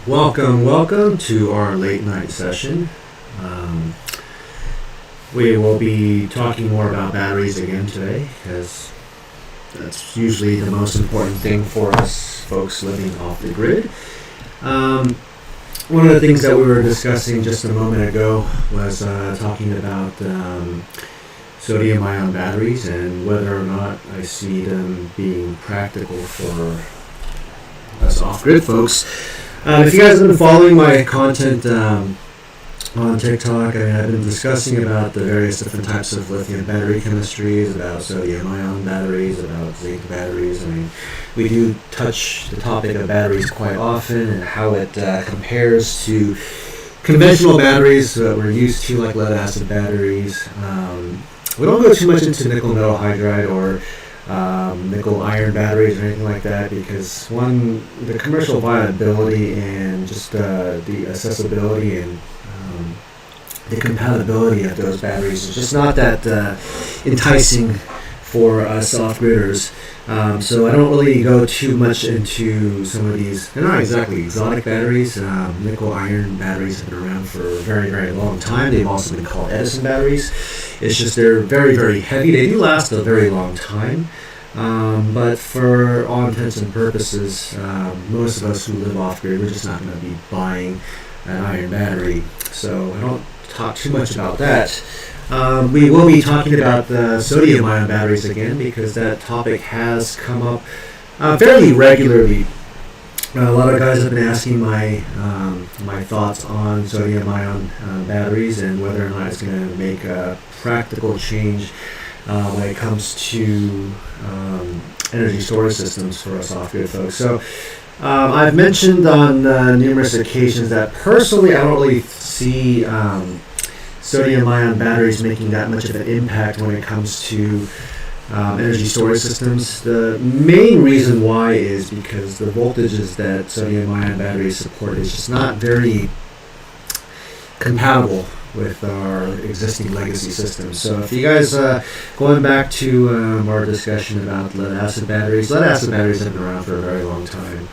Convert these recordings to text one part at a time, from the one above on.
Welcome to our late night session. Um, we will be talking more about batteries again today, because that's usually the most important thing for us folks living off the grid. Um, One of the things that we were discussing just a moment ago was talking about sodium ion batteries and whether or not I see them being practical for us off grid folks. If you guys have been following my content on TikTok, I've been discussing about the various different types of lithium battery chemistries, about sodium ion batteries, about zinc batteries. We do touch the topic of batteries quite often and how it compares to conventional batteries that we're used to, like lead acid batteries. We don't go too much into nickel metal hydride or nickel iron batteries or anything like that, because one, the commercial viability and just the accessibility and the compatibility of those batteries is just not that enticing for us off-gridders. So I don't really go too much into some of these. They're not exactly exotic batteries. Nickel iron batteries have been around for a very, very long time. They've also been called Edison batteries. It's just they're very, very heavy. They do last a very long time. But for all intents and purposes, most of us who live off-grid, we're just not going to be buying an iron battery. So I don't talk too much about that. We will be talking about the sodium ion batteries again, because that topic has come up fairly regularly. A lot of guys have been asking my thoughts on sodium ion batteries and whether or not it's going to make a practical change when it comes to energy storage systems for us off-grid folks. So I've mentioned on numerous occasions that personally I don't really see sodium ion batteries making that much of an impact when it comes to energy storage systems. The main reason why is because the voltages that sodium ion batteries support is just not very compatible with our existing legacy systems. So if you guys, going back to our discussion about lead acid batteries have been around for a very long time.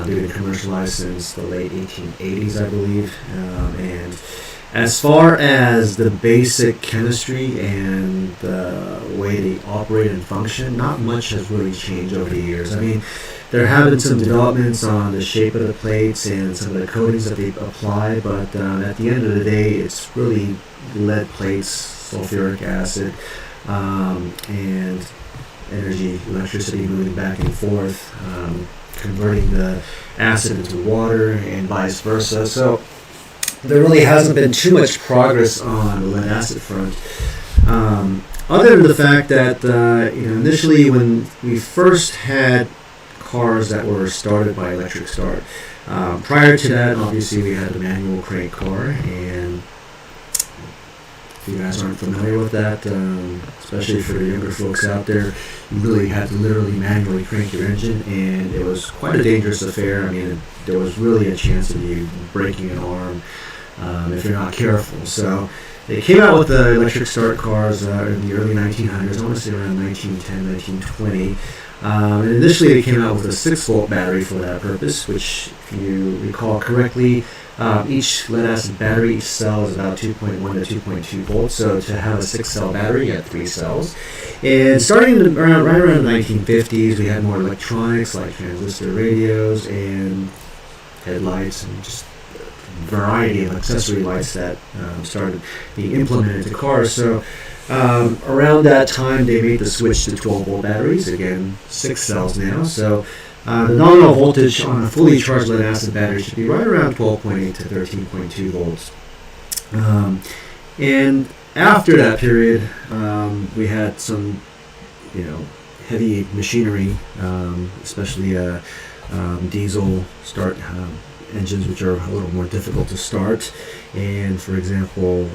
They've been commercialized since the late 1880s, I believe. And as far as the basic chemistry and the way they operate and function, not much has really changed over the years. There have been some developments on the shape of the plates and some of the coatings that they apply, but at the end of the day, it's really lead plates, sulfuric acid, and electricity moving back and forth, converting the acid into water and vice versa. So there really hasn't been too much progress on the lead acid front, other than the fact that initially when we first had cars that were started by electric start. Prior to that, obviously, we had the manual crank car, and if you guys aren't familiar with that, especially for the younger folks out there, you really had to literally manually crank your engine, and it was quite a dangerous affair. There was really a chance of you breaking an arm if you're not careful. So they came out with the electric start cars in the early 1900s, I want to say around 1910, 1920. And initially they came out with a 6-volt battery for that purpose, which, if you recall correctly, each lead acid battery, each cell is about 2.1 to 2.2 volts. So to have a 6-cell battery, you had 3 cells. And starting right around the 1950s, we had more electronics like transistor radios and headlights and just a variety of accessory lights that started being implemented into cars. So around that time, they made the switch to 12-volt batteries. Again, 6 cells now. So the nominal voltage on a fully charged lead acid battery should be right around 12.8 to 13.2 volts. And after that period, we had some, heavy machinery, especially diesel start engines, which are a little more difficult to start. And for example,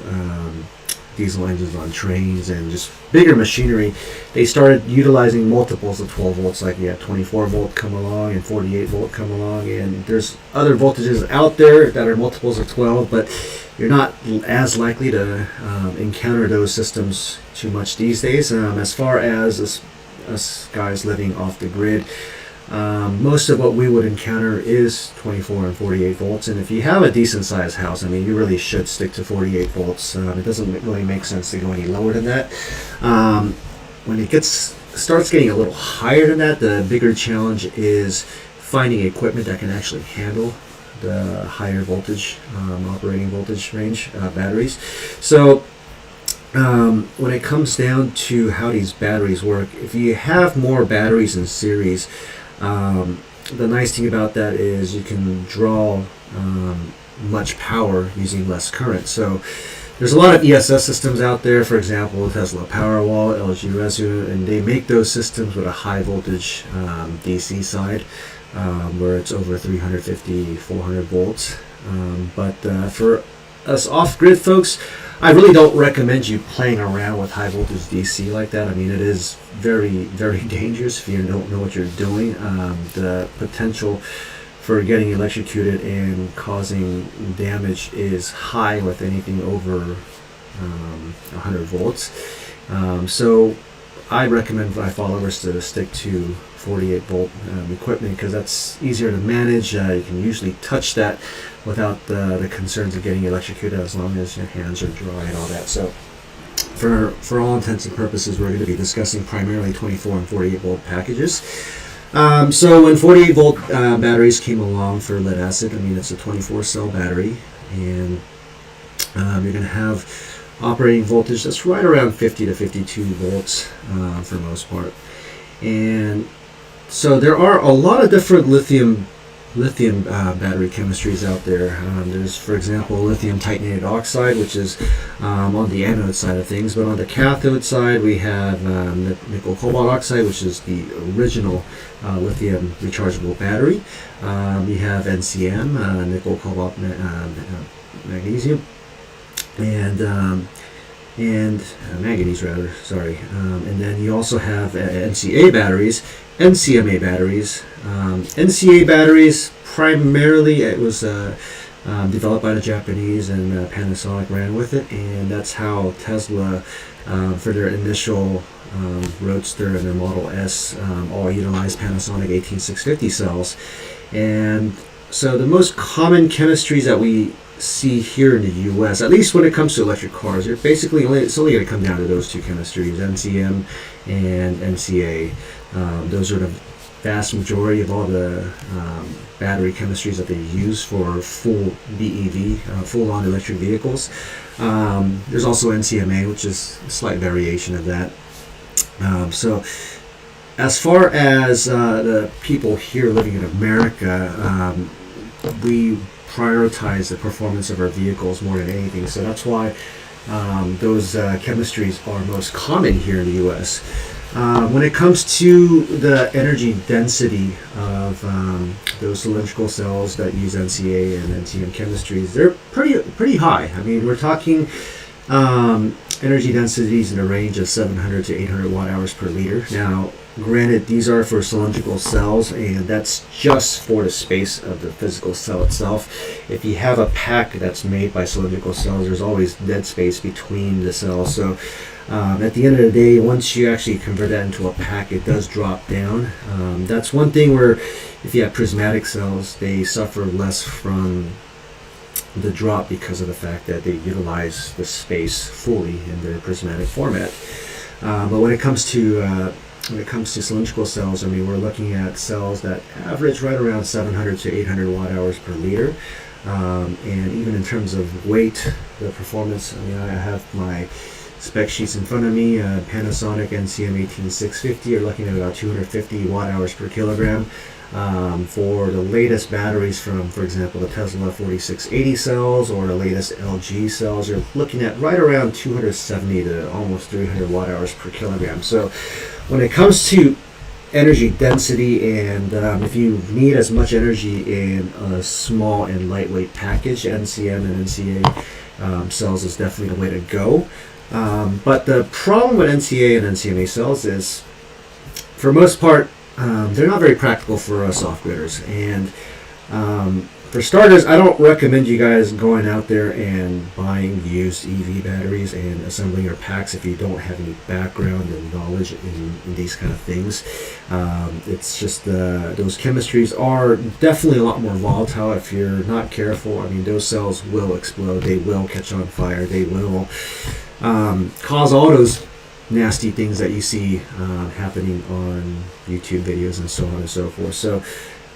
diesel engines on trains and just bigger machinery, they started utilizing multiples of 12 volts, like you have 24 volt come along and 48 volt come along, and there's other voltages out there that are multiples of 12, but you're not as likely to encounter those systems too much these days. As far as us guys living off the grid, Most of what we would encounter is 24 and 48 volts, and if you have a decent sized house, I mean, you really should stick to 48 volts. It doesn't really make sense to go any lower than that. When it starts getting a little higher than that, the bigger challenge is finding equipment that can actually handle the higher voltage, operating voltage range batteries. So when it comes down to how these batteries work, if you have more batteries in series, the nice thing about that is you can draw much power using less current. So there's a lot of ESS systems out there, for example, Tesla Powerwall, LG Resu, and they make those systems with a high voltage DC side, where it's over 350, 400 volts. But for us off-grid folks, I really don't recommend you playing around with high voltage DC like that. I mean, it is very, very dangerous if you don't know what you're doing. The potential for getting electrocuted and causing damage is high with anything over 100 volts. So I recommend my followers to stick to 48 volt equipment because that's easier to manage. You can usually touch that without the concerns of getting electrocuted as long as your hands are dry and all that. So for all intents and purposes, we're going to be discussing primarily 24 and 48 volt packages. So when 48 volt batteries came along for lead acid, I mean, it's a 24 cell battery, and you're going to have operating voltage that's right around 50 to 52 volts for most part. And so there are a lot of different lithium battery chemistries out there. There's, for example, lithium titanated oxide, which is on the anode side of things, but on the cathode side we have nickel cobalt oxide, which is the original lithium rechargeable battery. You have NCM, nickel cobalt magnesium, and manganese rather, sorry. And then you also have NCA batteries, NCMA batteries. NCA batteries, primarily it was developed by the Japanese, and Panasonic ran with it, and that's how Tesla, for their initial Roadster and their Model S, all utilized Panasonic 18650 cells. And so the most common chemistries that we see here in the U.S., at least when it comes to electric cars, it's only going to come down to those two chemistries, NCM and NCA. Those are the vast majority of all the battery chemistries that they use for full BEV, full-on electric vehicles. There's also NCMA, which is a slight variation of that. So as far as the people here living in America, we prioritize the performance of our vehicles more than anything. So that's why those chemistries are most common here in the U.S. When it comes to the energy density of those cylindrical cells that use NCA and NCM chemistries, they're pretty high. I mean, we're talking energy densities in a range of 700 to 800 watt hours per liter. Now, granted, these are for cylindrical cells, and that's just for the space of the physical cell itself. If you have a pack that's made by cylindrical cells, there's always dead space between the cells. So at the end of the day, once you actually convert that into a pack, it does drop down. That's one thing where if you have prismatic cells, they suffer less from the drop because of the fact that they utilize the space fully in their prismatic format. But when it comes to cylindrical cells, I mean, we're looking at cells that average right around 700 to 800 watt hours per liter. And even in terms of weight, the performance, I mean, I have my spec sheets in front of me. Panasonic NCM 18650 are looking at about 250 watt hours per kilogram. For the latest batteries from, for example, the Tesla 4680 cells or the latest LG cells, you're looking at right around 270 to almost 300 watt hours per kilogram. So when it comes to energy density, and if you need as much energy in a small and lightweight package, NCM and NCA cells is definitely the way to go. But the problem with NCA and NCMA cells is, for most part, they're not very practical for us off-gridders. And For starters, I don't recommend you guys going out there and buying used EV batteries and assembling your packs if you don't have any background and knowledge in these kind of things. It's just those chemistries are definitely a lot more volatile if you're not careful. I mean, those cells will explode. They will catch on fire. They will cause all those nasty things that you see happening on YouTube videos and so on and so forth. So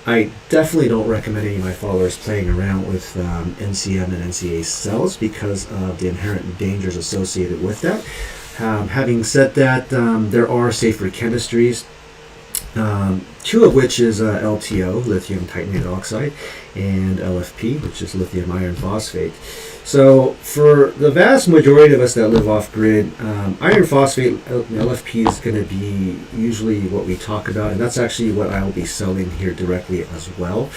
I definitely don't recommend any of my followers playing around with NCM and NCA cells because of the inherent dangers associated with that. Having said that, there are safer chemistries, two of which is LTO, lithium titanate oxide, and LFP, which is lithium iron phosphate. So for the vast majority of us that live off-grid, iron phosphate, LFP, is going to be usually what we talk about, and that's actually what I will be selling here directly as well.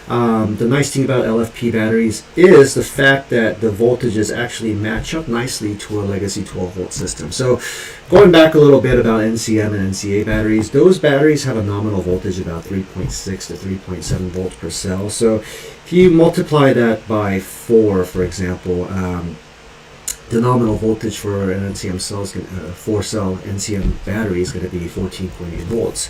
The nice thing about LFP batteries is the fact that the voltages actually match up nicely to a legacy 12-volt system. So going back a little bit about NCM and NCA batteries, those batteries have a nominal voltage about 3.6 to 3.7 volts per cell. So if you multiply that by 4, for example, the nominal voltage for an NCM cell, 4-cell NCM battery, is going to be 14.8 volts.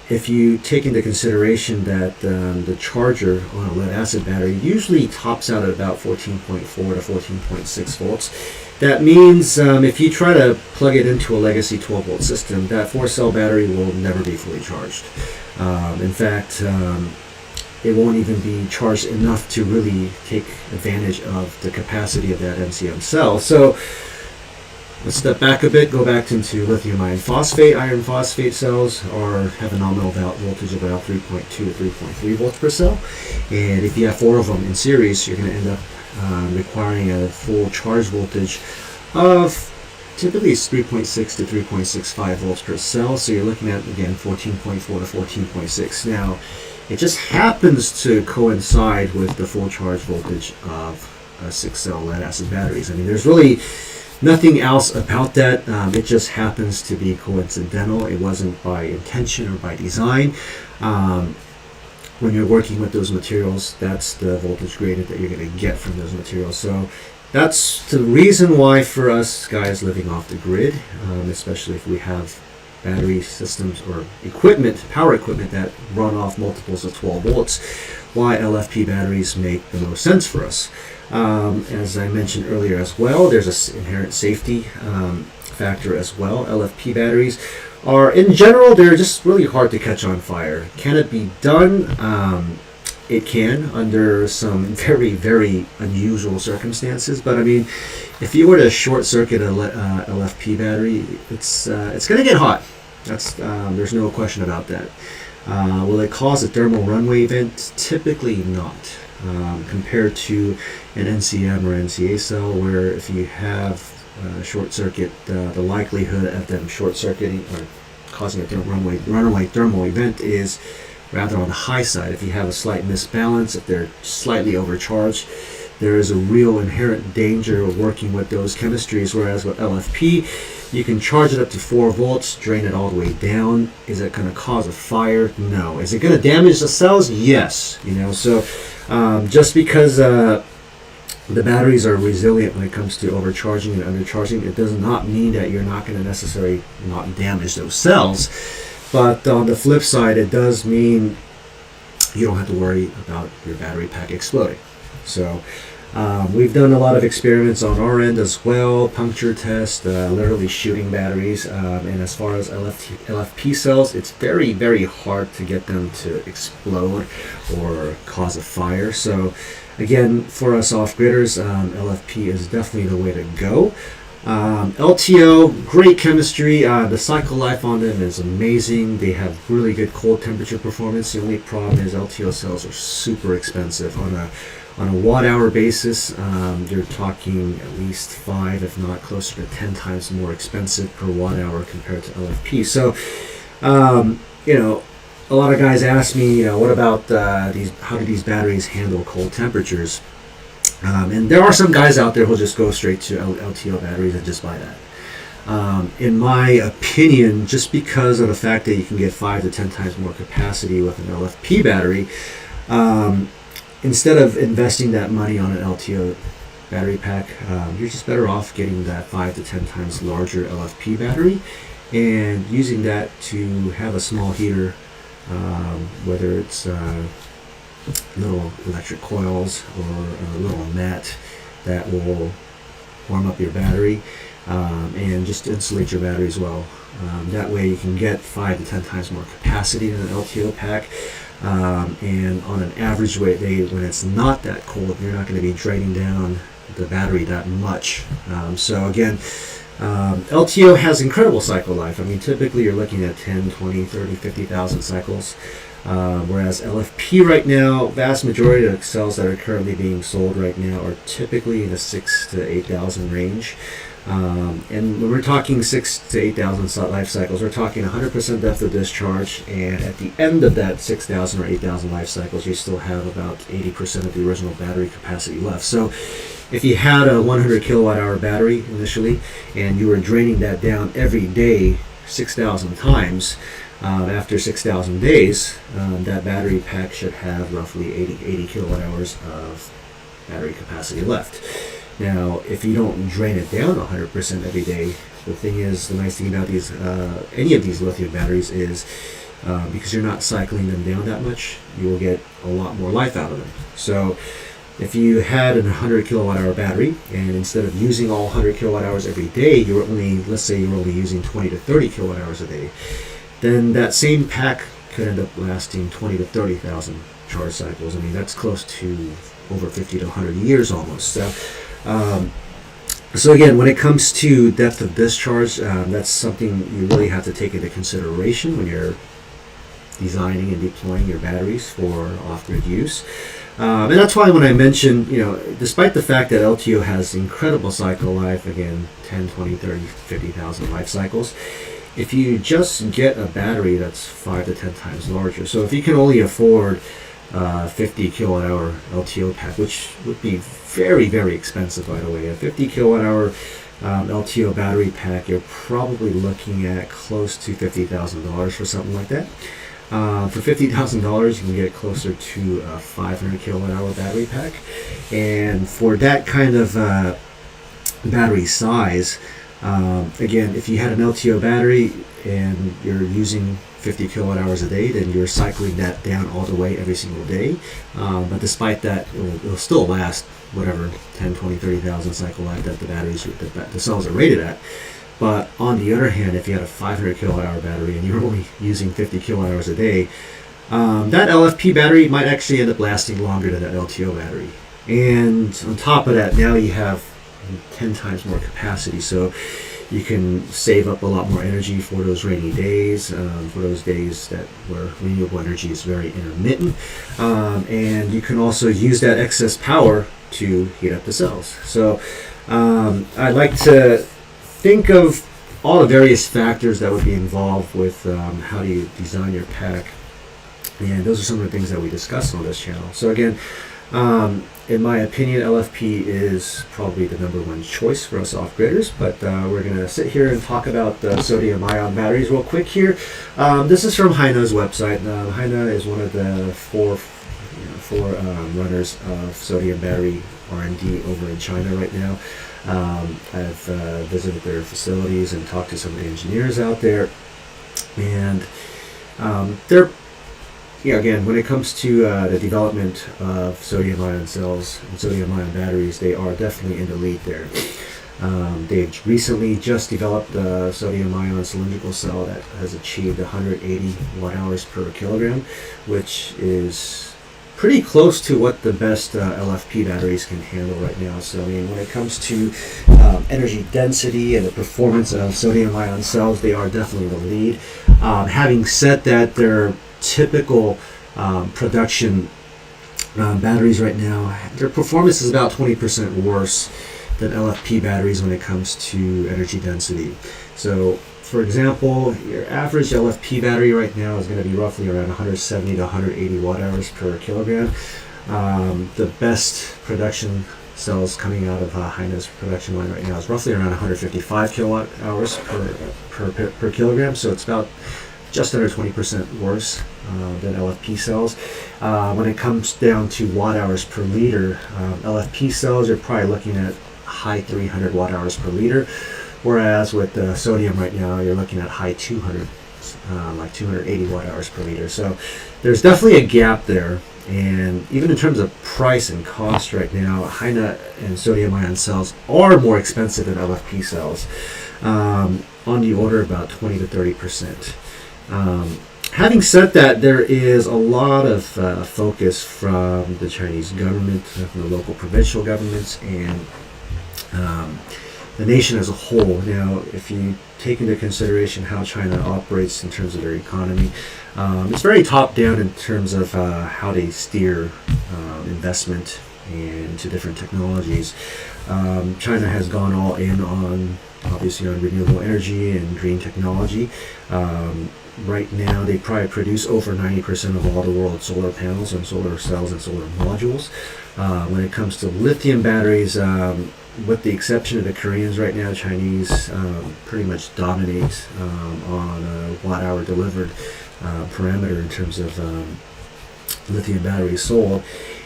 If you take into consideration that the charger on a lead acid battery usually tops out at about 14.4 to 14.6 volts, that means if you try to plug it into a legacy 12-volt system, that 4-cell battery will never be fully charged. In fact, it won't even be charged enough to really take advantage of the capacity of that NCM cell. So let's step back a bit, go back into lithium iron phosphate. Iron phosphate cells have a nominal voltage of about 3.2 to 3.3 volts per cell. And if you have 4 of them in series, you're going to end up requiring a full charge voltage of typically it's 3.6 to 3.65 volts per cell. So you're looking at, again, 14.4 to 14.6. Now, it just happens to coincide with the full charge voltage of 6-cell lead acid batteries. I mean, there's really nothing else about that. It just happens to be coincidental. It wasn't by intention or by design. When you're working with those materials, that's the voltage gradient that you're going to get from those materials. So that's the reason why for us guys living off the grid, especially if we have battery systems or power equipment that run off multiples of 12 volts, why LFP batteries make the most sense for us. As I mentioned earlier as well, there's an inherent safety factor as well. LFP batteries are, in general, they're just really hard to catch on fire. Can it be done? It can, under some very, very unusual circumstances. But I mean, if you were to short circuit a LFP battery, it's going to get hot. There's no question about that. Will it cause a thermal runaway event? Typically not. Compared to an NCM or NCA cell, where if you have short circuit, the likelihood of them short circuiting or causing a runaway thermal event is rather on the high side. If you have a slight misbalance, if they're slightly overcharged, there is a real inherent danger of working with those chemistries. Whereas with LFP, you can charge it up to 4 volts, drain it all the way down. Is it going to cause a fire? No. Is it going to damage the cells? Yes. So just because the batteries are resilient when it comes to overcharging and undercharging, it does not mean that you're not going to necessarily not damage those cells. But on the flip side, it does mean you don't have to worry about your battery pack exploding. So we've done a lot of experiments on our end as well, puncture tests, literally shooting batteries. And as far as LFP cells, it's very, very hard to get them to explode or cause a fire. So again, for us off-gridders, LFP is definitely the way to go. LTO, great chemistry. The cycle life on them is amazing. They have really good cold temperature performance. The only problem is LTO cells are super expensive. On a watt-hour basis, you're talking at least 5, if not closer to 10 times more expensive per watt-hour compared to LFP. So, a lot of guys ask me, what about how do these batteries handle cold temperatures? And there are some guys out there who'll just go straight to LTO batteries and just buy that. In my opinion, just because of the fact that you can get 5 to 10 times more capacity with an LFP battery, Um, Instead of investing that money on an LTO battery pack, you're just better off getting that 5 to 10 times larger LFP battery and using that to have a small heater, whether it's little electric coils or a little mat that will warm up your battery, and just insulate your battery as well. That way you can get 5 to 10 times more capacity in an LTO pack. And on an average day when it's not that cold, you're not going to be draining down the battery that much. So again, LTO has incredible cycle life. I mean, typically you're looking at 10, 20, 30, 50,000 cycles. Whereas LFP right now, vast majority of cells that are currently being sold right now are typically in the 6 to 8,000 range. And when we're talking 6 to 8,000 life cycles, we're talking 100% depth of discharge, and at the end of that 6,000 or 8,000 life cycles, you still have about 80% of the original battery capacity left. So if you had a 100 kilowatt hour battery initially, and you were draining that down every day 6,000 times, after 6,000 days, that battery pack should have roughly 80 kilowatt hours of battery capacity left. Now, if you don't drain it down 100% every day, the nice thing about these, any of these lithium batteries is, because you're not cycling them down that much, you will get a lot more life out of them. So, if you had a 100 kilowatt hour battery, and instead of using all 100 kilowatt hours every day, let's say you're only using 20 to 30 kilowatt hours a day, then that same pack could end up lasting 20 to 30,000 charge cycles. I mean, that's close to over 50 to 100 years almost. So again, when it comes to depth of discharge, that's something you really have to take into consideration when you're designing and deploying your batteries for off-grid use. And that's why when I mentioned, despite the fact that LTO has incredible cycle life, again, 10, 20, 30, 50,000 life cycles, if you just get a battery that's 5 to 10 times larger, so if you can only afford 50 kilowatt hour LTO pack, which would be very, very expensive, by the way. A 50 kilowatt hour LTO battery pack, you're probably looking at close to $50,000 for something like that. For $50,000, you can get closer to a 500 kilowatt hour battery pack. And for that kind of battery size, again, if you had an LTO battery and you're using 50 kilowatt hours a day, then you're cycling that down all the way every single day. But despite that, it'll still last whatever 10, 20, 30,000 cycle life that the cells are rated at. But on the other hand, if you had a 500 kilowatt hour battery and you're only using 50 kilowatt hours a day, that LFP battery might actually end up lasting longer than that LTO battery. And on top of that, now you have 10 times more capacity, so you can save up a lot more energy for those rainy days, for those days where renewable energy is very intermittent, and you can also use that excess power to heat up the cells. So I'd like to think of all the various factors that would be involved with how do you design your pack, and those are some of the things that we discussed on this channel. So again, in my opinion, LFP is probably the number one choice for us off-gridders, but we're going to sit here and talk about sodium-ion batteries real quick here. This is from Haina's website. Haina is one of the four runners of sodium battery R&D over in China right now. I've visited their facilities and talked to some of the engineers out there, and they're again, when it comes to the development of sodium-ion cells and sodium-ion batteries, they are definitely in the lead there. They've recently just developed a sodium-ion cylindrical cell that has achieved 180 watt-hours per kilogram, which is pretty close to what the best LFP batteries can handle right now. So, I mean, when it comes to energy density and the performance of sodium-ion cells, they are definitely the lead. Having said that, their typical production batteries right now, their performance is about 20% worse than LFP batteries when it comes to energy density. So, for example, your average LFP battery right now is going to be roughly around 170 to 180 watt-hours per kilogram. The best production cells coming out of Haina's production line right now is roughly around 155 kilowatt hours per kilogram. So it's about just under 20% worse than LFP cells. When it comes down to watt hours per liter, LFP cells are probably looking at high 300 watt hours per liter, whereas with sodium right now, you're looking at high 200, like 280 watt hours per liter. So there's definitely a gap there. And even in terms of price and cost right now, high nut and sodium ion cells are more expensive than LFP cells, on the order of about 20 to 30%. Having said that, there is a lot of focus from the Chinese government, from the local provincial governments, and the nation as a whole. Now, if you take into consideration how China operates in terms of their economy, it's very top-down in terms of how they steer investment into different technologies. China has gone all in on, obviously, on renewable energy and green technology. Right now, they probably produce over 90% of all the world's solar panels and solar cells and solar modules. When it comes to lithium batteries, with the exception of the Koreans right now, Chinese pretty much dominate on a watt-hour delivered parameter in terms of lithium batteries sold.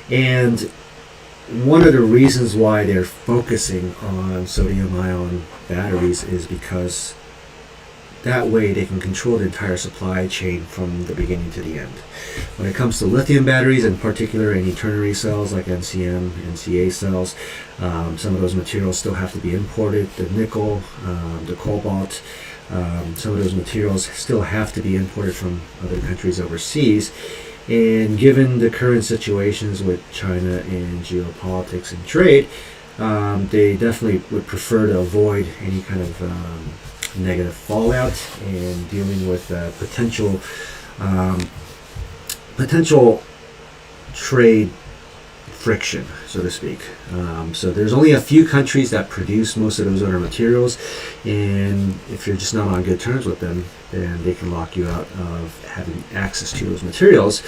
And one of the reasons why they're focusing on sodium-ion batteries is because that way they can control the entire supply chain from the beginning to the end. When it comes to lithium batteries, in particular any ternary cells like NCM, NCA cells, some of those materials still have to be imported. The nickel, the cobalt, some of those materials still have to be imported from other countries overseas. And given the current situations with China and geopolitics and trade, they definitely would prefer to avoid any kind of negative fallout and dealing with potential trade friction, so to speak. So there's only a few countries that produce most of those other materials, and if you're just not on good terms with them, then they can lock you out of having access to those materials.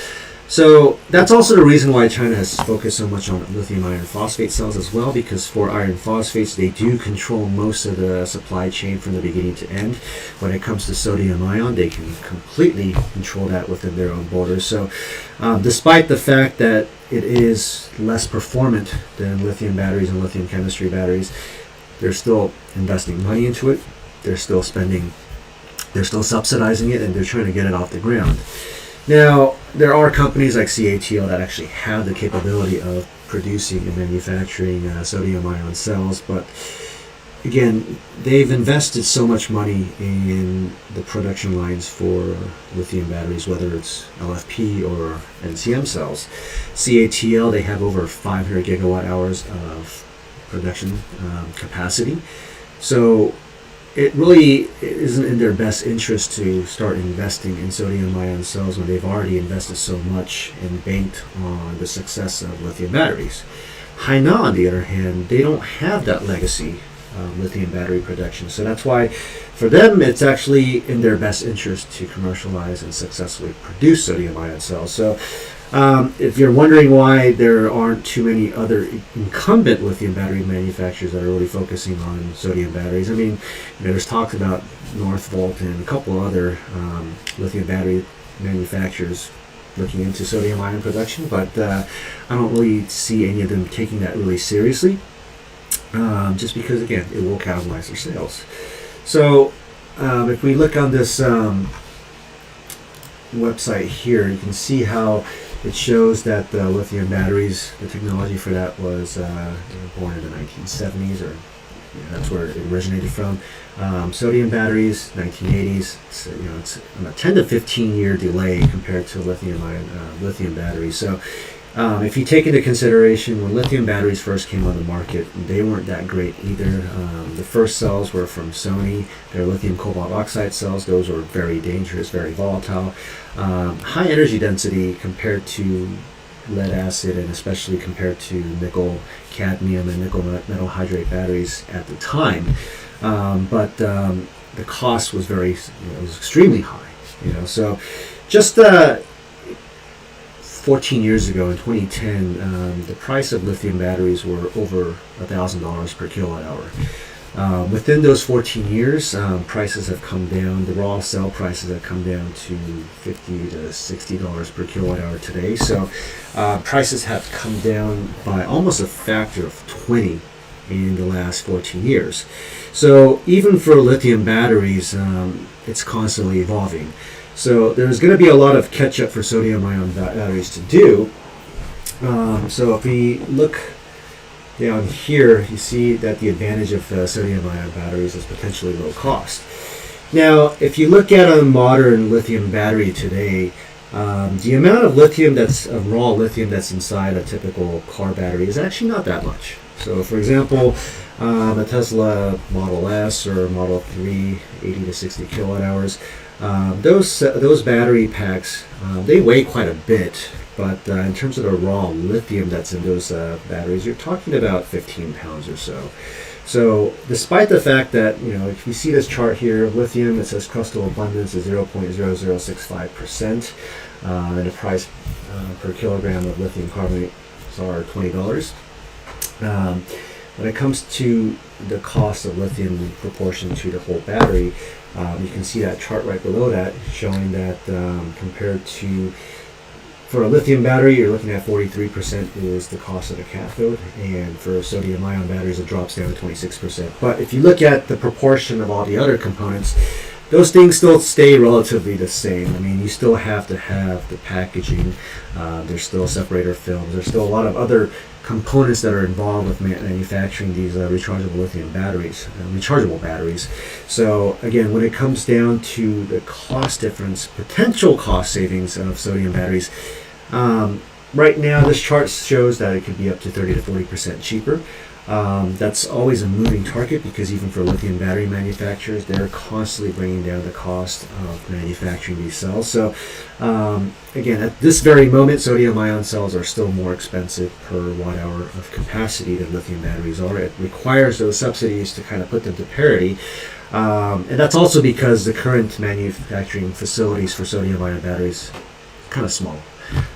So that's also the reason why China has focused so much on lithium iron phosphate cells as well, because for iron phosphates, they do control most of the supply chain from the beginning to end. When it comes to sodium ion, they can completely control that within their own borders. So despite the fact that it is less performant than lithium batteries and lithium chemistry batteries, they're still investing money into it. They're still subsidizing it, and they're trying to get it off the ground. Now, there are companies like CATL that actually have the capability of producing and manufacturing sodium-ion cells, but again, they've invested so much money in the production lines for lithium batteries, whether it's LFP or NCM cells. CATL, they have over 500 gigawatt hours of production capacity. So it really isn't in their best interest to start investing in sodium-ion cells when they've already invested so much and banked on the success of lithium batteries. Hainan, on the other hand, they don't have that legacy lithium battery production. So that's why for them it's actually in their best interest to commercialize and successfully produce sodium-ion cells. So if you're wondering why there aren't too many other incumbent lithium battery manufacturers that are really focusing on sodium batteries, I mean, there's talk about Northvolt and a couple other lithium battery manufacturers looking into sodium-ion production, but I don't really see any of them taking that really seriously, just because, again, it will cannibalize their sales. So if we look on this website here, you can see how it shows that the lithium batteries, the technology for that was they were born in the 1970s, or that's where it originated from. Sodium batteries, 1980s. So, it's a 10 to 15 year delay compared to lithium batteries. So if you take into consideration when lithium batteries first came on the market, they weren't that great either. The first cells were from Sony. They're lithium cobalt oxide cells. Those were very dangerous, very volatile. High energy density compared to lead acid, and especially compared to nickel cadmium and nickel metal hydrate batteries at the time. But the cost was it was extremely high. So just 14 years ago, in 2010, the price of lithium batteries were over $1,000 per kilowatt hour. Within those 14 years, prices have come down. The raw cell prices have come down to $50 to $60 per kilowatt hour today. So prices have come down by almost a factor of 20 in the last 14 years. So even for lithium batteries, it's constantly evolving. So there's going to be a lot of catch-up for sodium-ion batteries to do. So if we look down here, you see that the advantage of sodium-ion batteries is potentially low cost. Now, if you look at a modern lithium battery today, the amount of lithium raw lithium that's inside a typical car battery is actually not that much. So, for example, a Tesla Model S or Model 3, 80 to 60 kilowatt hours, those battery packs, they weigh quite a bit. But in terms of the raw lithium that's in those batteries, you're talking about 15 pounds or so. So despite the fact that, if you see this chart here, lithium, it says crustal abundance is 0.0065%, and the price per kilogram of lithium carbonate are $20. When it comes to the cost of lithium in proportion to the whole battery, you can see that chart right below that showing that compared to, for a lithium battery, you're looking at 43% is the cost of the cathode, and for sodium-ion batteries, it drops down to 26%. But if you look at the proportion of all the other components, those things still stay relatively the same. I mean, you still have to have the packaging. There's still separator films. There's still a lot of other components that are involved with manufacturing these rechargeable lithium batteries, rechargeable batteries. So again, when it comes down to the cost difference, potential cost savings of sodium batteries, right now this chart shows that it could be up to 30 to 40% cheaper. That's always a moving target because even for lithium battery manufacturers, they're constantly bringing down the cost of manufacturing these cells. So again, at this very moment, sodium-ion cells are still more expensive per watt hour of capacity than lithium batteries are. It requires those subsidies to kind of put them to parity. And that's also because the current manufacturing facilities for sodium-ion batteries are kind of small.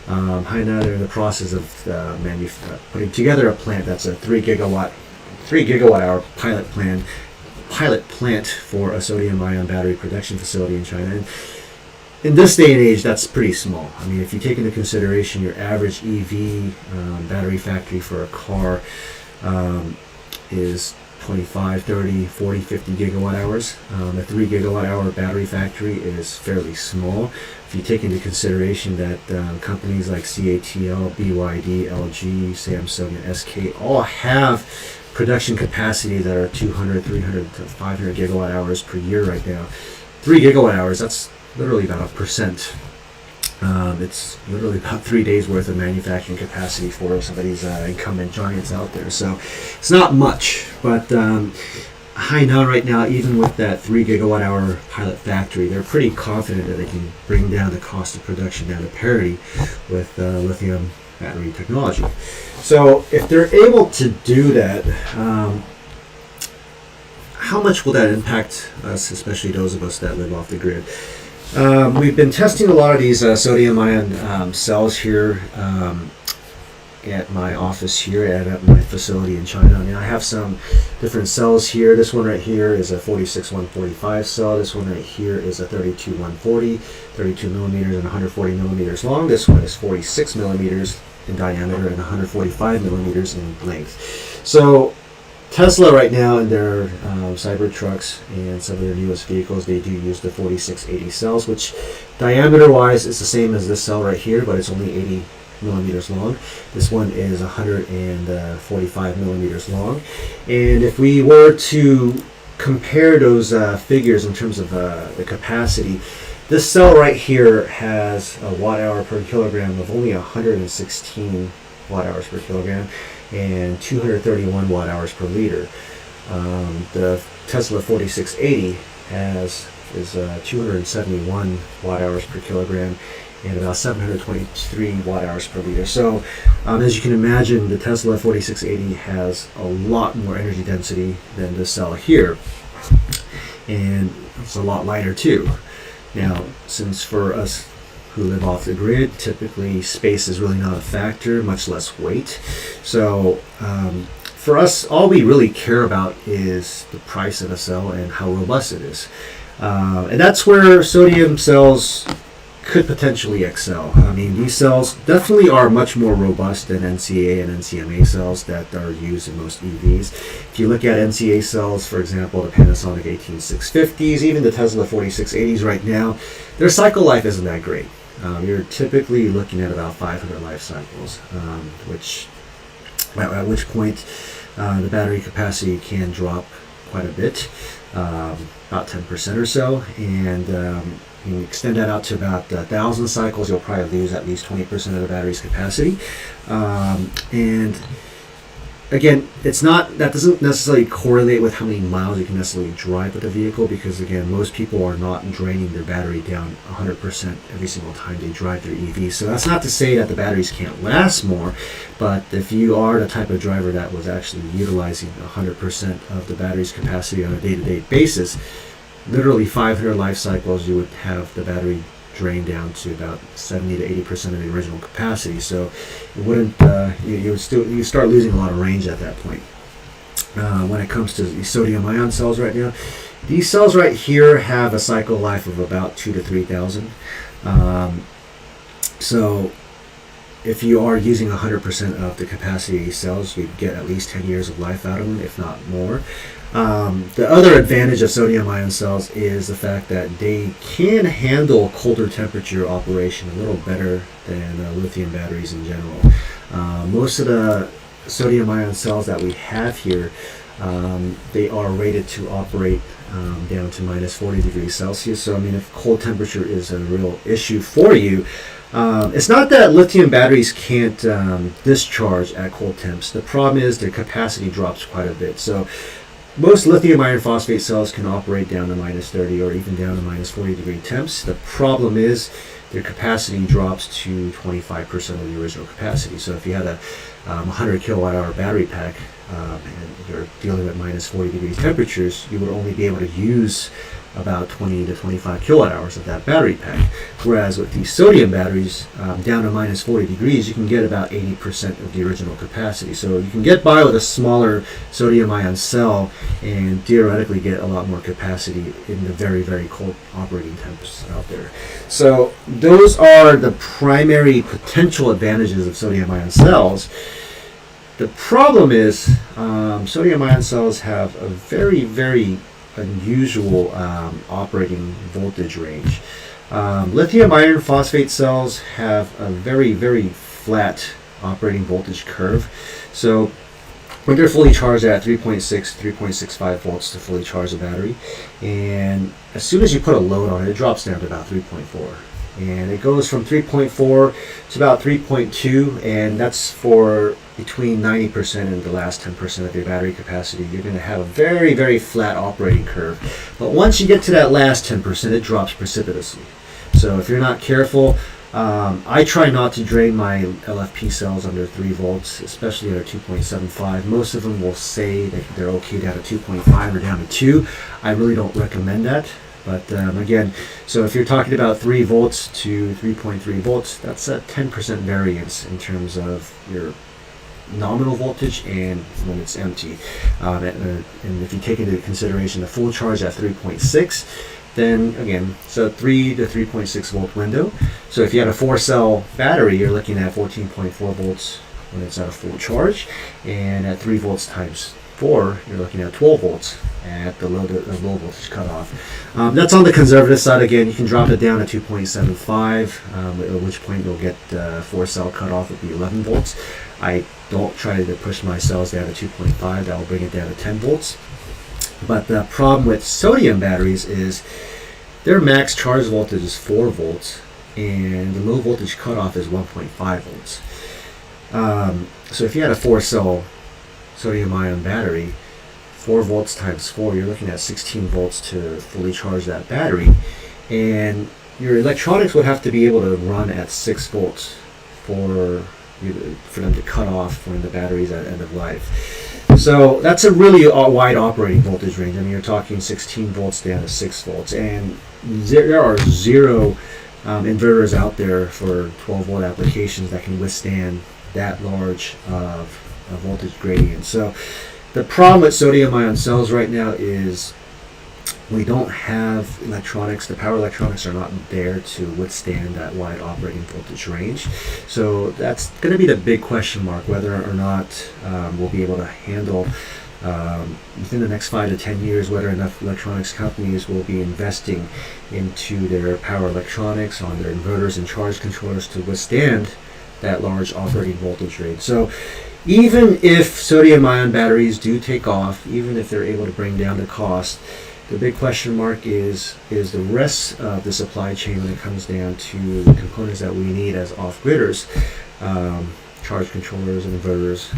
Hainan are in the process of putting together a plant that's a 3 gigawatt hour pilot plant for a sodium-ion battery production facility in China. And in this day and age, that's pretty small. I mean, if you take into consideration your average EV battery factory for a car is 25, 30, 40, 50 gigawatt hours. A 3 gigawatt hour battery factory is fairly small. If you take into consideration that companies like CATL, BYD, LG, Samsung, and SK all have production capacity that are 200, 300 to 500 gigawatt hours per year right now. 3 gigawatt hours, that's literally about 1%. It's literally about 3 days worth of manufacturing capacity for some of these incumbent giants out there. So it's not much, but Hainan right now, even with that 3 gigawatt hour pilot factory, they're pretty confident that they can bring down the cost of production down to parity with lithium battery technology. So if they're able to do that, how much will that impact us, especially those of us that live off the grid? We've been testing a lot of these sodium-ion cells here at my office here at my facility in China. I mean, I have some different cells here. This one right here is a 46145 cell. This one right here is a 32140, 32 millimeters and 140 millimeters long. This one is 46 millimeters in diameter and 145 millimeters in length. So Tesla right now in their Cybertrucks and some of their newest vehicles, they do use the 4680 cells, which diameter-wise is the same as this cell right here, but it's only 80 millimeters long. This one is 145 millimeters long. And if we were to compare those figures in terms of the capacity, this cell right here has a watt hour per kilogram of only 116 watt hours per kilogram and 231 watt hours per liter. The Tesla 4680 is 271 watt hours per kilogram and about 723 watt hours per liter. So as you can imagine, the Tesla 4680 has a lot more energy density than this cell here, and it's a lot lighter too. Now, since for us who live off the grid, typically space is really not a factor, much less weight. So for us, all we really care about is the price of a cell and how robust it is. And that's where sodium cells could potentially excel. I mean, these cells definitely are much more robust than NCA and NCMA cells that are used in most EVs. If you look at NCA cells, for example, the Panasonic 18650s, even the Tesla 4680s right now, their cycle life isn't that great. You're typically looking at about 500 life cycles, at which point the battery capacity can drop quite a bit, about 10% or so, and you extend that out to about 1,000 cycles, you'll probably lose at least 20% of the battery's capacity. And again, that doesn't necessarily correlate with how many miles you can necessarily drive with the vehicle, because again, most people are not draining their battery down 100% every single time they drive their EV. So that's not to say that the batteries can't last more, but if you are the type of driver that was actually utilizing 100% of the battery's capacity on a day-to-day basis, literally 500 life cycles, you would have the battery drain down to about 70 to 80% of the original capacity. So it wouldn't, you start losing a lot of range at that point. When it comes to the sodium ion cells right now, these cells right here have a cycle life of about 2 to 3,000. So if you are using 100% of the capacity of these cells, you'd get at least 10 years of life out of them, if not more. The other advantage of sodium ion cells is the fact that they can handle colder temperature operation a little better than lithium batteries in general. Most of the sodium ion cells that we have here, they are rated to operate down to minus 40 degrees Celsius. So I mean, if cold temperature is a real issue for you, it's not that lithium batteries can't discharge at cold temps. The problem is their capacity drops quite a bit. So most lithium iron phosphate cells can operate down to minus 30 or even down to minus 40 degree temps. The problem is their capacity drops to 25% of the original capacity. So if you had a 100 kilowatt hour battery pack and you're dealing with minus 40 degree temperatures, you would only be able to use about 20 to 25 kilowatt hours of that battery pack. Whereas with these sodium batteries, down to minus 40 degrees, you can get about 80% of the original capacity. So you can get by with a smaller sodium ion cell and theoretically get a lot more capacity in the very, very cold operating temps out there. So those are the primary potential advantages of sodium ion cells. The problem is sodium ion cells have a very, very unusual operating voltage range. Lithium iron phosphate cells have a very, very flat operating voltage curve. So when they're fully charged at 3.6, 3.65 volts to fully charge the battery, and as soon as you put a load on it, it drops down to about 3.4. And it goes from 3.4 to about 3.2, and that's for between 90% and the last 10% of your battery capacity. You're going to have a very, very flat operating curve. But once you get to that last 10%, it drops precipitously. So if you're not careful, I try not to drain my LFP cells under 3 volts, especially at a 2.75. Most of them will say that they're okay down to 2.5 or down to 2. I really don't recommend that. But again, so if you're talking about 3 volts to 3.3 volts, that's a 10% variance in terms of your nominal voltage and when it's empty. And if you take into consideration the full charge at 3.6, then again, so 3 to 3.6 volt window. So if you had a 4-cell battery, you're looking at 14.4 volts when it's at a full charge, and at 3 volts times 4, you're looking at 12 volts at the low voltage cutoff. That's on the conservative side. Again, you can drop it down to 2.75, at which point you'll get 4-cell cutoff would be 11 volts. I don't try to push my cells down to 2.5. That will bring it down to 10 volts. But the problem with sodium batteries is their max charge voltage is 4 volts, and the low voltage cutoff is 1.5 volts. So if you had a 4-cell sodium ion battery, 4 volts times 4, you're looking at 16 volts to fully charge that battery, and your electronics would have to be able to run at 6 volts for them to cut off when the battery's at end of life. So that's a really wide operating voltage range. I mean, you're talking 16 volts down to 6 volts, and there are 0 inverters out there for 12 volt applications that can withstand that large of voltage gradient. So the problem with sodium ion cells right now is we don't have electronics. The power electronics are not there to withstand that wide operating voltage range. So that's going to be the big question mark, whether or not we'll be able to handle within the next 5 to 10 years, whether enough electronics companies will be investing into their power electronics on their inverters and charge controllers to withstand that large operating voltage range. So even if sodium ion batteries do take off, even if they're able to bring down the cost, the big question mark is the rest of the supply chain when it comes down to the components that we need as off-gridders, charge controllers and inverters,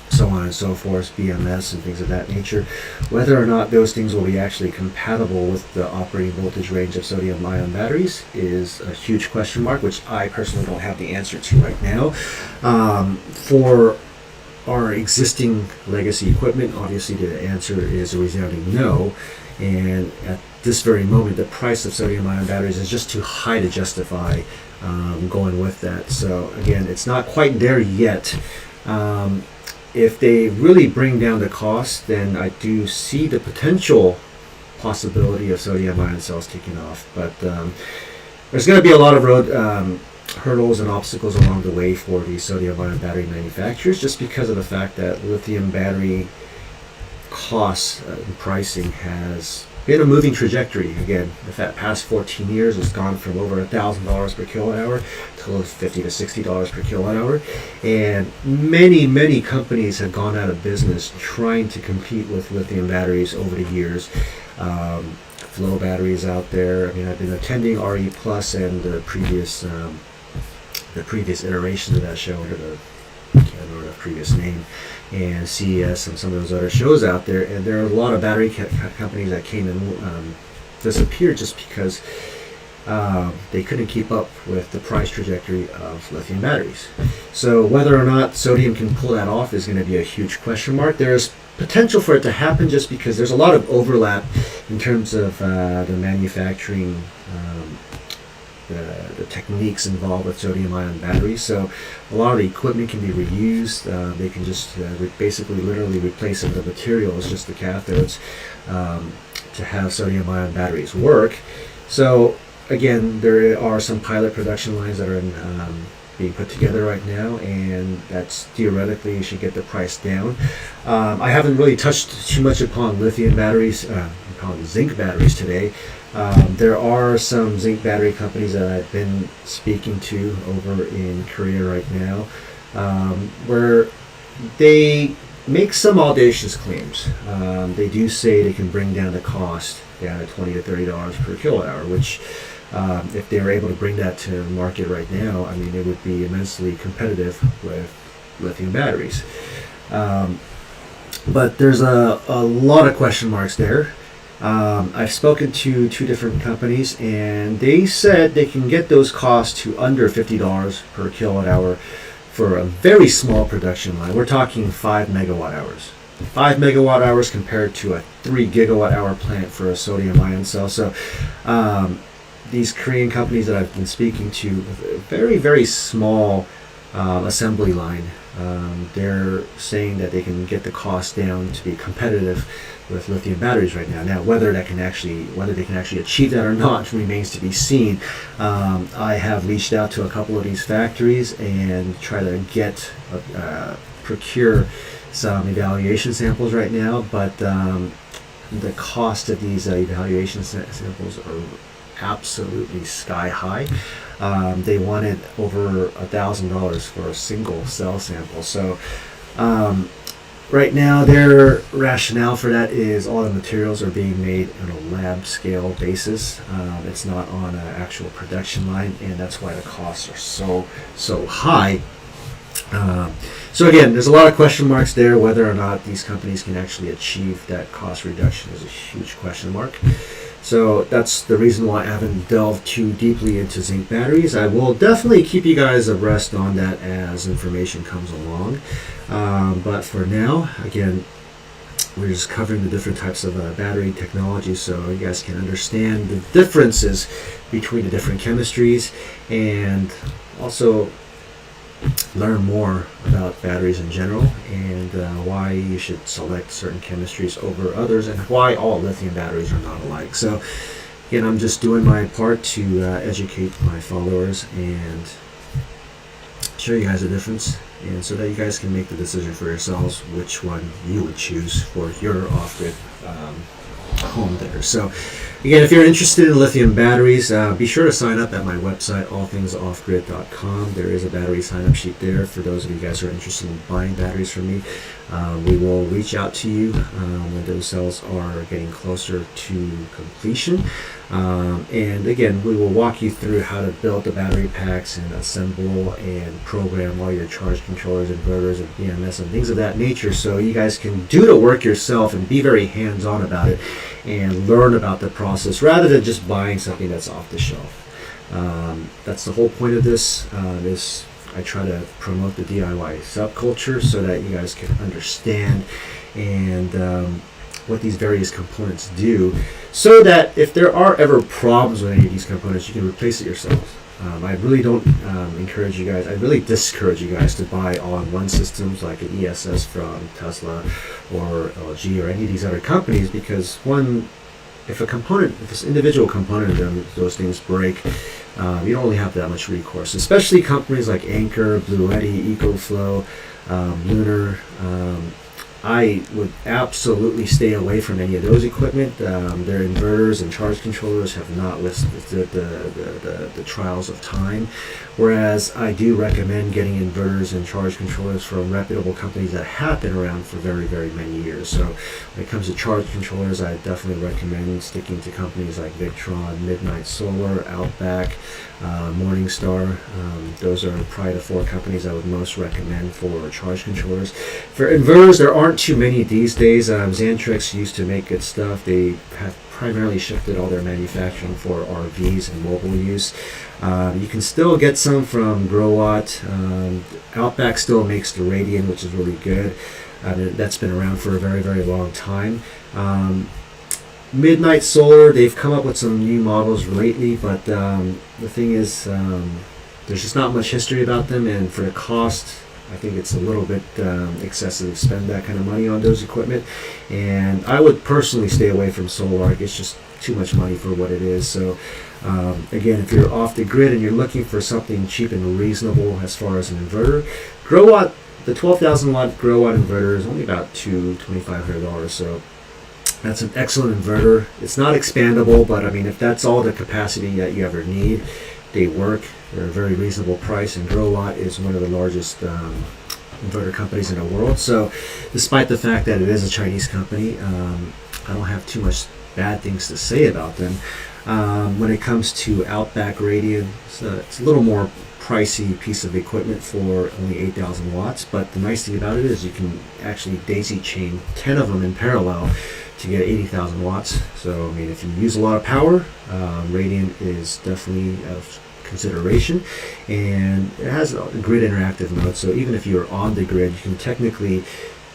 so on and so forth, BMS and things of that nature. Whether or not those things will be actually compatible with the operating voltage range of sodium ion batteries is a huge question mark, which I personally don't have the answer to right now. For our existing legacy equipment, obviously the answer is a resounding no, and at this very moment the price of sodium ion batteries is just too high to justify going with that. So again, it's not quite there yet. If they really bring down the cost, then I do see the potential possibility of sodium ion cells taking off, but there's going to be a lot of road hurdles and obstacles along the way for the sodium ion battery manufacturers, just because of the fact that lithium battery costs and pricing has been a moving trajectory. Again, the past 14 years has gone from over $1,000 per kilowatt hour to $50 to $60 per kilowatt hour, and many companies have gone out of business trying to compete with lithium batteries over the years. Flow batteries out there. I mean, I've been attending RE Plus and the previous iterations of that show under I can't remember the previous name, and CES and some of those other shows out there, and there are a lot of battery companies that came and disappeared just because they couldn't keep up with the price trajectory of lithium batteries. So whether or not sodium can pull that off is going to be a huge question mark. There's potential for it to happen just because there's a lot of overlap in terms of the manufacturing, the techniques involved with sodium ion batteries. So a lot of the equipment can be reused. They can just basically literally replace some of the materials, just the cathodes, to have sodium ion batteries work. So again, there are some pilot production lines that are being put together right now, and that's theoretically should get the price down. I haven't really touched too much upon lithium batteries, upon zinc batteries today. There are some zinc battery companies that I've been speaking to over in Korea right now, where they make some audacious claims. They do say they can bring down the cost down to $20 to $30 per kilowatt hour, which if they were able to bring that to market right now, I mean, it would be immensely competitive with lithium batteries. But there's a lot of question marks there. I've spoken to 2 different companies, and they said they can get those costs to under $50 per kilowatt hour for a very small production line. We're talking 5 megawatt hours. 5 megawatt hours compared to a 3 gigawatt hour plant for a sodium ion cell. So these Korean companies that I've been speaking to, very, very small assembly line. They're saying that they can get the cost down to be competitive with lithium batteries right now. Now, whether they can actually achieve that or not remains to be seen. I have reached out to a couple of these factories and try to procure some evaluation samples right now, but the cost of these evaluation samples are absolutely sky high. They wanted over $1,000 for a single cell sample. So right now their rationale for that is all the materials are being made on a lab scale basis. It's not on an actual production line, and that's why the costs are so high. So again, there's a lot of question marks there. Whether or not these companies can actually achieve that cost reduction is a huge question mark. So that's the reason why I haven't delved too deeply into zinc batteries. I will definitely keep you guys abreast on that as information comes along. But for now, again, we're just covering the different types of battery technology so you guys can understand the differences between the different chemistries, and also learn more about batteries in general, and why you should select certain chemistries over others, and why all lithium batteries are not alike. So again, I'm just doing my part to educate my followers and show you guys the difference, and so that you guys can make the decision for yourselves which one you would choose for your off-grid home there. So again, if you're interested in lithium batteries, be sure to sign up at my website, allthingsoffgrid.com. There is a battery sign-up sheet there for those of you guys who are interested in buying batteries from me. We will reach out to you when those cells are getting closer to completion. And again, we will walk you through how to build the battery packs and assemble and program all your charge controllers, inverters, and BMS and things of that nature, so you guys can do the work yourself and be very hands-on about it and learn about the process rather than just buying something that's off the shelf. That's the whole point of this. I try to promote the DIY subculture so that you guys can understand and what these various components do, so that if there are ever problems with any of these components, you can replace it yourselves. I really don't encourage you guys, I really discourage you guys to buy all-in-one systems like an ESS from Tesla or LG or any of these other companies, because one, if this individual component of them, those things break, you don't really have that much recourse, especially companies like Anker, Bluetti, EcoFlow, Lunar. I would absolutely stay away from any of those equipment. Their inverters and charge controllers have not listed the trials of time, whereas I do recommend getting inverters and charge controllers from reputable companies that have been around for very, very many years. So when it comes to charge controllers, I definitely recommend sticking to companies like Victron, Midnight Solar, Outback, Morningstar. Those are probably the 4 companies I would most recommend for charge controllers. For inverters, there aren't too many these days. Xantrex used to make good stuff. They have primarily shifted all their manufacturing for RVs and mobile use. You can still get some from Growatt. Outback still makes the Radian, which is really good. That's been around for a very, very long time. Midnight Solar, they've come up with some new models lately, but the thing is, there's just not much history about them, and for the cost, I think it's a little bit excessive to spend that kind of money on those equipment. And I would personally stay away from Solarc. It's just too much money for what it is. So again, if you're off the grid and you're looking for something cheap and reasonable as far as an inverter, Growatt, the 12,000 watt Growatt inverter is only about $2,500. So that's an excellent inverter. It's not expandable, but I mean, if that's all the capacity that you ever need, they work. They're a very reasonable price, and Growatt is one of the largest inverter companies in the world. So despite the fact that it is a Chinese company, I don't have too much bad things to say about them. When it comes to Outback Radian, it's a little more pricey piece of equipment for only 8,000 watts, but the nice thing about it is you can actually daisy chain 10 of them in parallel to get 80,000 watts. So I mean, if you use a lot of power, Radian is definitely of consideration, and it has a grid interactive mode, so even if you're on the grid, you can technically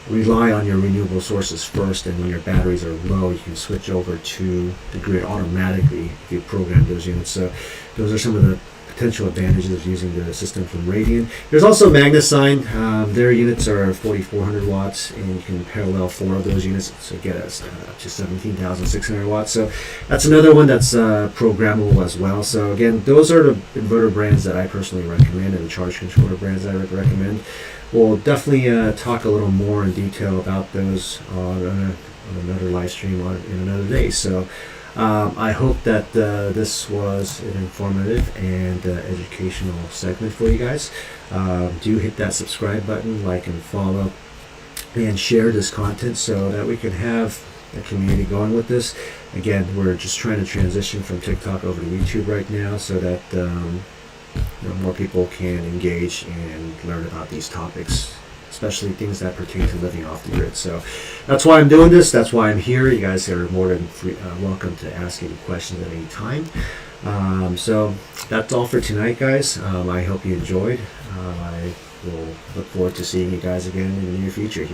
rely on your renewable sources first, and when your batteries are low, you can switch over to the grid automatically if you program those units. So those are some of the potential advantages of using the system from Radian. There's also MagnaSign. Their units are 4,400 watts, and you can parallel 4 of those units, so get us up to 17,600 watts. So that's another one that's programmable as well. So again, those are the inverter brands that I personally recommend, and the charge controller brands that I would recommend. We'll definitely talk a little more in detail about those on another live stream in another day. So I hope that this was an informative and educational segment for you guys. Do hit that subscribe button, like and follow, and share this content so that we can have a community going with this. Again, we're just trying to transition from TikTok over to YouTube right now, so that more people can engage and learn about these topics, especially things that pertain to living off the grid. So that's why I'm doing this. That's why I'm here. You guys are more than welcome to ask any questions at any time. So that's all for tonight, guys. I hope you enjoyed. I will look forward to seeing you guys again in the near future here.